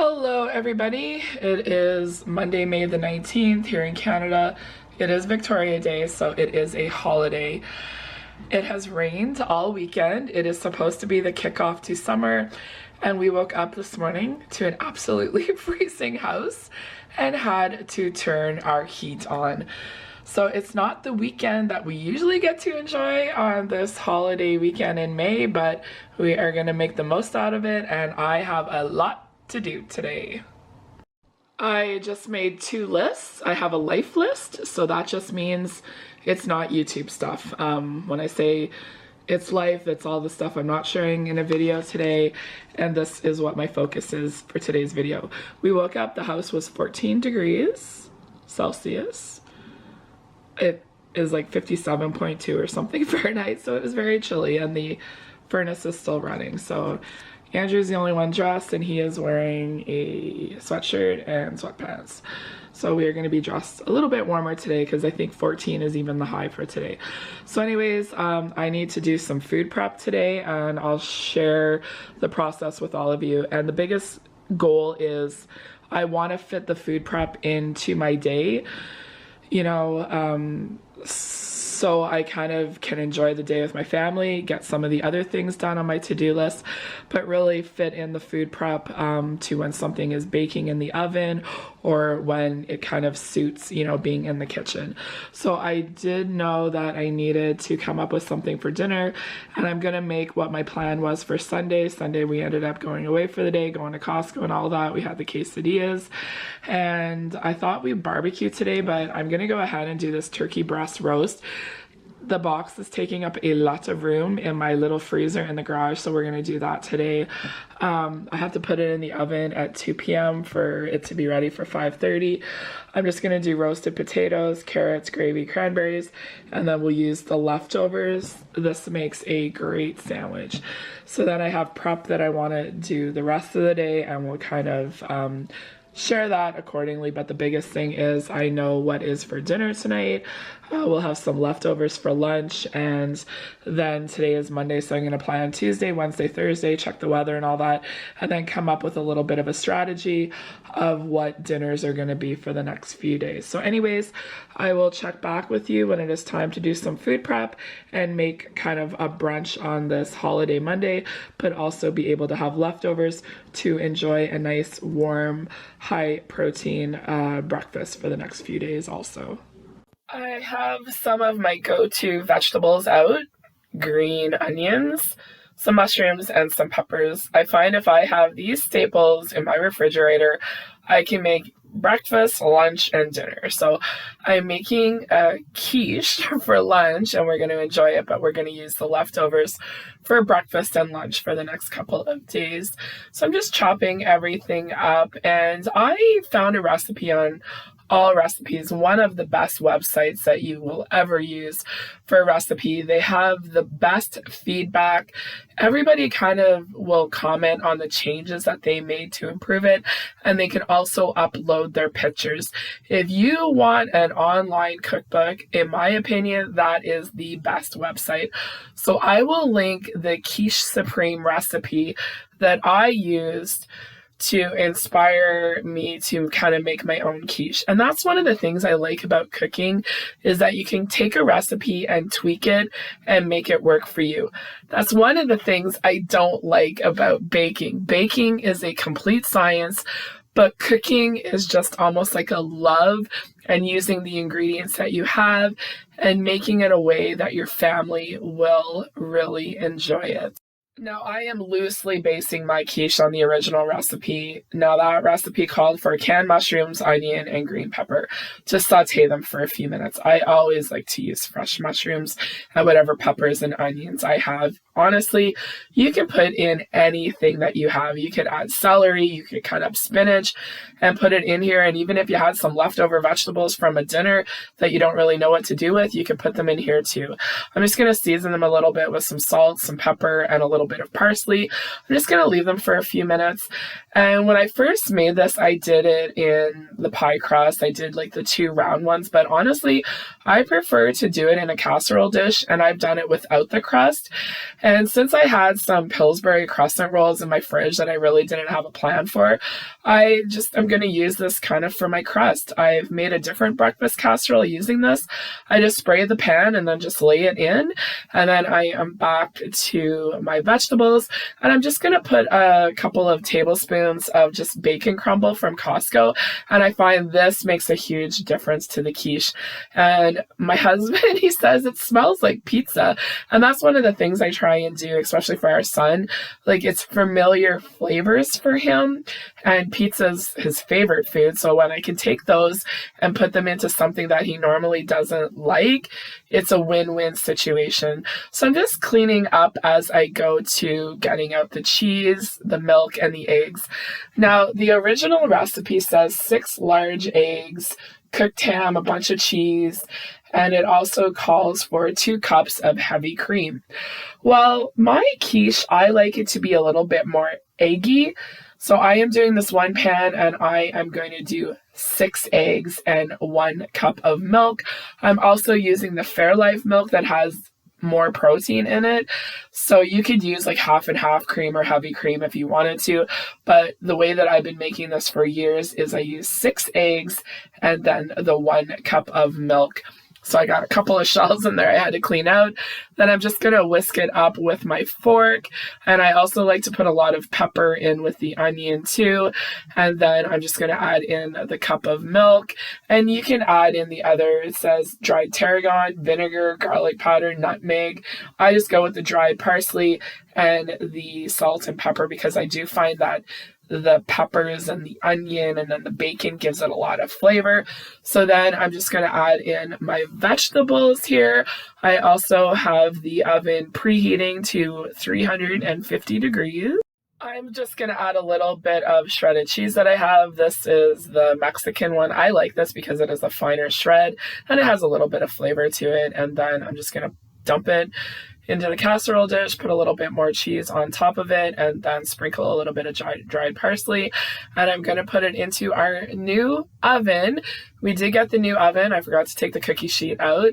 Hello everybody, it is Monday, May the 19th here in Canada. It is Victoria Day, so it is a holiday. It has rained all weekend. It is supposed to be the kickoff to summer, and we woke up this morning to an absolutely freezing house and had to turn our heat on. So it's not the weekend that we usually get to enjoy on this holiday weekend in May, but we are going to make the most out of it, and I have a lot to do today. I just made two lists. I have a life list, so that just means it's not YouTube stuff. When I say it's life, it's all the stuff I'm not sharing in a video today, and this is what my focus is for today's video. We woke up, the house was 14 degrees Celsius. It is like 57.2 or something Fahrenheit, so it was very chilly, and the furnace is still running. So Andrew's the only one dressed, and he is wearing a sweatshirt and sweatpants. So we are going to be dressed a little bit warmer today because I think 14 is even the high for today. So anyways, I need to do some food prep today, and I'll share the process with all of you. And the biggest goal is I want to fit the food prep into my day, you know, so I kind of can enjoy the day with my family, get some of the other things done on my to-do list, but really fit in the food prep to when something is baking in the oven or when it kind of suits, you know, being in the kitchen. So I did know that I needed to come up with something for dinner, and I'm gonna make what my plan was for Sunday. Sunday we ended up going away for the day, going to Costco and all that. We had the quesadillas, and I thought we'd barbecue today, but I'm gonna go ahead and do this turkey breast roast. The box is taking up a lot of room in my little freezer in the garage, so we're gonna do that today. I have to put it in the oven at 2 p.m. for it to be ready for 5:30. I'm just gonna do roasted potatoes, carrots, gravy, cranberries, and then we'll use the leftovers. This makes a great sandwich. So then I have prep that I wanna do the rest of the day, and we'll kind of share that accordingly. But the biggest thing is I know what is for dinner tonight. We'll have some leftovers for lunch, and then today is Monday, so I'm going to plan Tuesday, Wednesday, Thursday, check the weather and all that, and then come up with a little bit of a strategy of what dinners are going to be for the next few days. So anyways, I will check back with you when it is time to do some food prep and make kind of a brunch on this holiday Monday, but also be able to have leftovers to enjoy a nice, warm, high protein breakfast for the next few days also. I have some of my go-to vegetables out: green onions, some mushrooms, and some peppers. I find if I have these staples in my refrigerator, I can make breakfast, lunch, and dinner. So I'm making a quiche for lunch, and we're going to enjoy it, but we're going to use the leftovers for breakfast and lunch for the next couple of days. So I'm just chopping everything up, and I found a recipe on All Recipes, one of the best websites that you will ever use for a recipe. They have the best feedback. Everybody kind of will comment on the changes that they made to improve it, and they can also upload their pictures. If you want an online cookbook, in my opinion, that is the best website. So I will link the Quiche Supreme recipe that I used to inspire me to kind of make my own quiche. And that's one of the things I like about cooking, is that you can take a recipe and tweak it and make it work for you. That's one of the things I don't like about baking. Baking is a complete science, but cooking is just almost like a love, and using the ingredients that you have and making it a way that your family will really enjoy it. Now, I am loosely basing my quiche on the original recipe. Now, that recipe called for canned mushrooms, onion, and green pepper. Just saute them for a few minutes. I always like to use fresh mushrooms and whatever peppers and onions I have. Honestly, you can put in anything that you have. You could add celery, you could cut up spinach and put it in here. And even if you had some leftover vegetables from a dinner that you don't really know what to do with, you can put them in here too. I'm just going to season them a little bit with some salt, some pepper, and a little little bit of parsley. I'm just going to leave them for a few minutes. And when I first made this, I did it in the pie crust. I did like the 2 round ones, but honestly, I prefer to do it in a casserole dish, and I've done it without the crust. And since I had some Pillsbury crescent rolls in my fridge that I really didn't have a plan for, I'm going to use this kind of for my crust. I've made a different breakfast casserole using this. I just spray the pan and then just lay it in. And then I am back to my vegetables, and I'm just going to put a couple of tablespoons of just bacon crumble from Costco. And I find this makes a huge difference to the quiche. And my husband, he says it smells like pizza. And that's one of the things I try and do, especially for our son. Like, it's familiar flavors for him, and pizza's his favorite food. So when I can take those and put them into something that he normally doesn't like, it's a win-win situation. So I'm just cleaning up as I go to getting out the cheese, the milk, and the eggs. Now, the original recipe says 6 large eggs, cooked ham, a bunch of cheese, and it also calls for 2 cups of heavy cream. Well, my quiche, I like it to be a little bit more eggy. So I am doing this one pan, and I am going to do 6 eggs and 1 cup of milk. I'm also using the Fairlife milk that has more protein in it. So you could use like half and half cream or heavy cream if you wanted to. But the way that I've been making this for years is I use 6 eggs and then the 1 cup of milk. So I got a couple of shells in there I had to clean out. Then I'm just going to whisk it up with my fork. And I also like to put a lot of pepper in with the onion too. And then I'm just going to add in the cup of milk. And you can add in the other, it says dried tarragon, vinegar, garlic powder, nutmeg. I just go with the dried parsley and the salt and pepper because I do find that the peppers and the onion and then the bacon gives it a lot of flavor. So then I'm just going to add in my vegetables here. I also have the oven preheating to 350 degrees. I'm just going to add a little bit of shredded cheese that I have. This is the Mexican one. I like this because it is a finer shred and it has a little bit of flavor to it. And then I'm just going to dump it into the casserole dish, put a little bit more cheese on top of it, and then sprinkle a little bit of dried parsley. And I'm going to put it into our new oven. We did get the new oven. I forgot to take the cookie sheet out.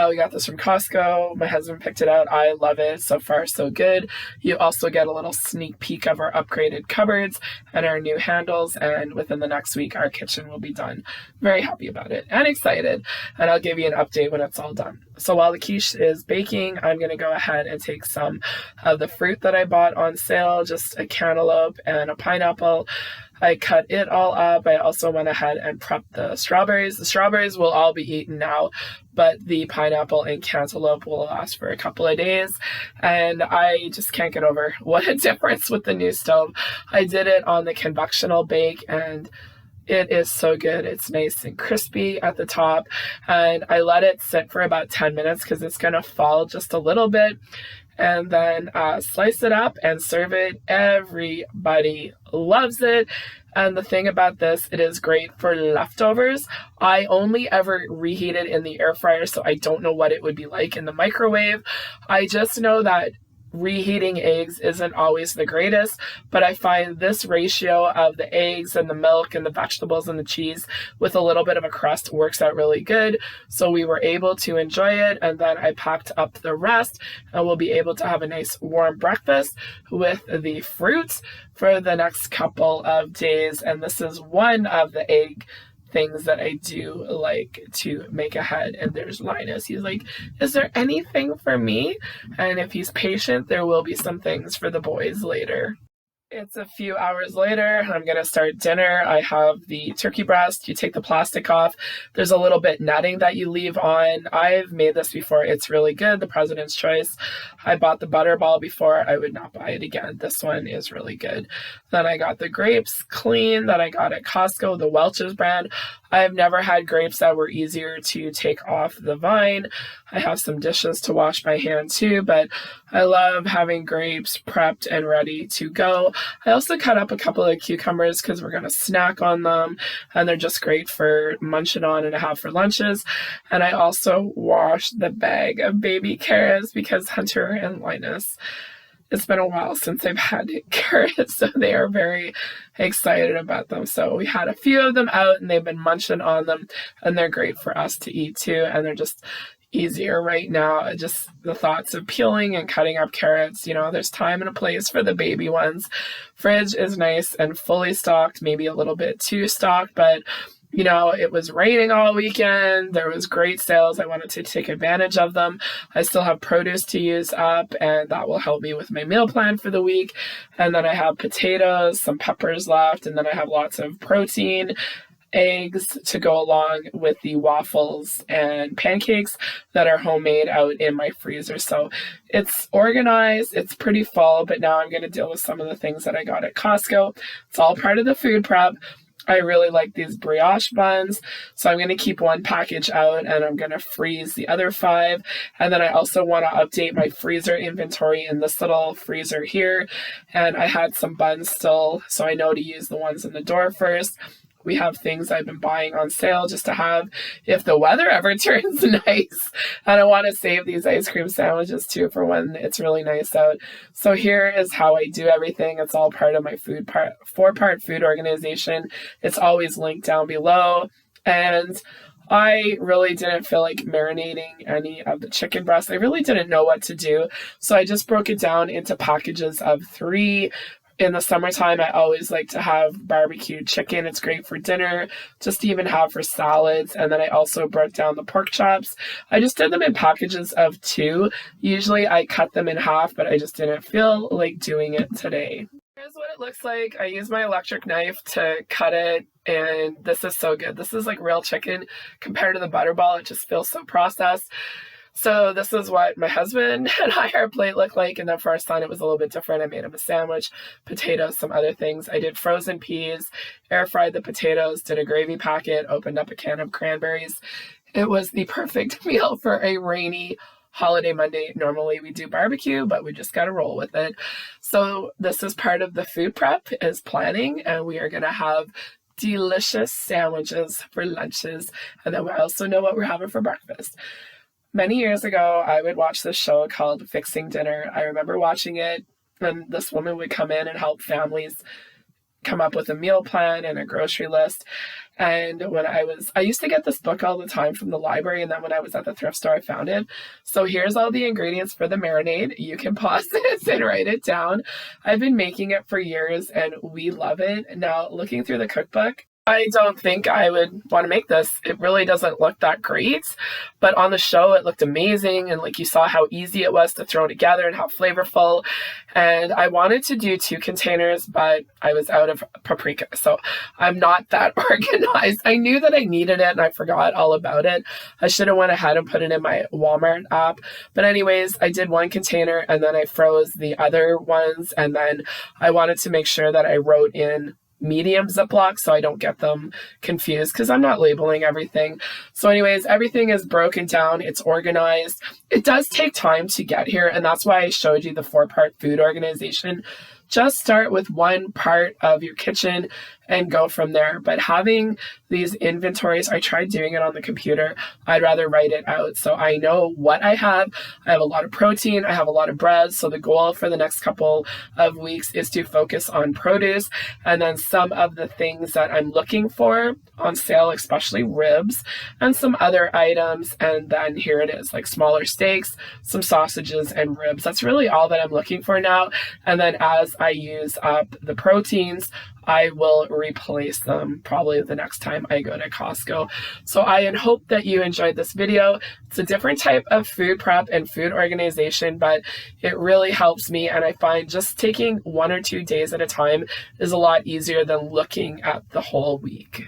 We got this from Costco. My husband picked it out. I love it. So far, so good. You also get a little sneak peek of our upgraded cupboards and our new handles. And within the next week, our kitchen will be done. Very happy about it and excited. And I'll give you an update when it's all done. So while the quiche is baking, I'm going to go ahead and take some of the fruit that I bought on sale, just a cantaloupe and a pineapple. I cut it all up. I also went ahead and prepped the strawberries. The strawberries will all be eaten now, but the pineapple and cantaloupe will last for a couple of days. And I just can't get over what a difference with the new stove. I did it on the convectional bake and it is so good. It's nice and crispy at the top. And I let it sit for about 10 minutes because it's going to fall just a little bit. And then slice it up and serve it. Everybody loves it. And the thing about this, it is great for leftovers. I only ever reheat it in the air fryer, so I don't know what it would be like in the microwave. I just know that reheating eggs isn't always the greatest, but I find this ratio of the eggs and the milk and the vegetables and the cheese with a little bit of a crust works out really good. So we were able to enjoy it, and then I packed up the rest, and we'll be able to have a nice warm breakfast with the fruits for the next couple of days. And this is one of the egg things that I do like to make ahead. And there's Linus. He's like, is there anything for me? And if he's patient, there will be some things for the boys later. It's a few hours later. I'm going to start dinner. I have the turkey breast. You take the plastic off. There's a little bit netting that you leave on. I've made this before. It's really good. The President's Choice. I bought the butterball before. I would not buy it again. This one is really good. Then I got the grapes clean that I got at Costco, the Welch's brand. I've never had grapes that were easier to take off the vine. I have some dishes to wash by hand too, but I love having grapes prepped and ready to go. I also cut up a couple of cucumbers because we're going to snack on them, and they're just great for munching on and to have for lunches. And I also washed the bag of baby carrots because Hunter and Linus, it's been a while since they've had carrots, so they are very excited about them. So we had a few of them out and they've been munching on them, and they're great for us to eat too, and they're just easier right now. Just the thoughts of peeling and cutting up carrots, you know, there's time and a place for the baby ones. Fridge is nice and fully stocked, maybe a little bit too stocked, but you know, it was raining all weekend. There was great sales. I wanted to take advantage of them. I still have produce to use up, and that will help me with my meal plan for the week. And then I have potatoes, some peppers left, and then I have lots of protein, eggs to go along with the waffles and pancakes that are homemade out in my freezer. So it's organized, it's pretty full, but now I'm going to deal with some of the things that I got at Costco. It's all part of the food prep. I really like these brioche buns, so I'm going to keep one package out and I'm going to freeze the other 5. And then I also want to update my freezer inventory in this little freezer here. And I had some buns still, so I know to use the ones in the door first. We have things I've been buying on sale just to have if the weather ever turns nice. And I want to save these ice cream sandwiches too for when it's really nice out. So here is how I do everything. It's all part of my 4-part food organization. It's always linked down below. And I really didn't feel like marinating any of the chicken breasts. I really didn't know what to do. So I just broke it down into packages of 3. In the summertime, I always like to have barbecued chicken. It's great for dinner, just to even have for salads. And then I also broke down the pork chops. I just did them in packages of 2. Usually I cut them in half, but I just didn't feel like doing it today. Here's what it looks like. I use my electric knife to cut it, and this is so good. This is like real chicken compared to the Butterball. It just feels so processed. So this is what my husband and our plate looked like. And then for our son, it was a little bit different. I made him a sandwich, potatoes, some other things. I did frozen peas, air fried the potatoes, did a gravy packet, opened up a can of cranberries. It was the perfect meal for a rainy holiday Monday. Normally we do barbecue, but we just got to roll with it. So this is part of the food prep, is planning, and we are going to have delicious sandwiches for lunches. And then we also know what we're having for breakfast. Many years ago, I would watch this show called Fixing Dinner. I remember watching it, and this woman would come in and help families come up with a meal plan and a grocery list. And when I used to get this book all the time from the library, and then when I was at the thrift store, I found it. So here's all the ingredients for the marinade. You can pause this and write it down. I've been making it for years, and we love it. Now, looking through the cookbook, I don't think I would want to make this. It really doesn't look that great, but on the show it looked amazing, and like you saw how easy it was to throw together and how flavorful. And I wanted to do 2 containers, but I was out of paprika, so I'm not that organized. I knew that I needed it and I forgot all about it. I should have went ahead and put it in my Walmart app. But anyways, I did 1 container and then I froze the other ones, and then I wanted to make sure that I wrote in medium Ziploc so I don't get them confused, because I'm not labeling everything. So anyways, everything is broken down. It's organized. It does take time to get here, and that's why I showed you the 4-part food organization. Just start with 1 part of your kitchen and go from there. But having these inventories, I tried doing it on the computer. I'd rather write it out so I know what I have. I have a lot of protein. I have a lot of bread. So the goal for the next couple of weeks is to focus on produce, and then some of the things that I'm looking for on sale, especially ribs and some other items. And then here it is, like smaller steaks, some sausages and ribs. That's really all that I'm looking for now. And then as I use up the proteins, I will replace them probably the next time I go to Costco. So I hope that you enjoyed this video. It's a different type of food prep and food organization, but it really helps me. And I find just taking 1 or 2 days at a time is a lot easier than looking at the whole week.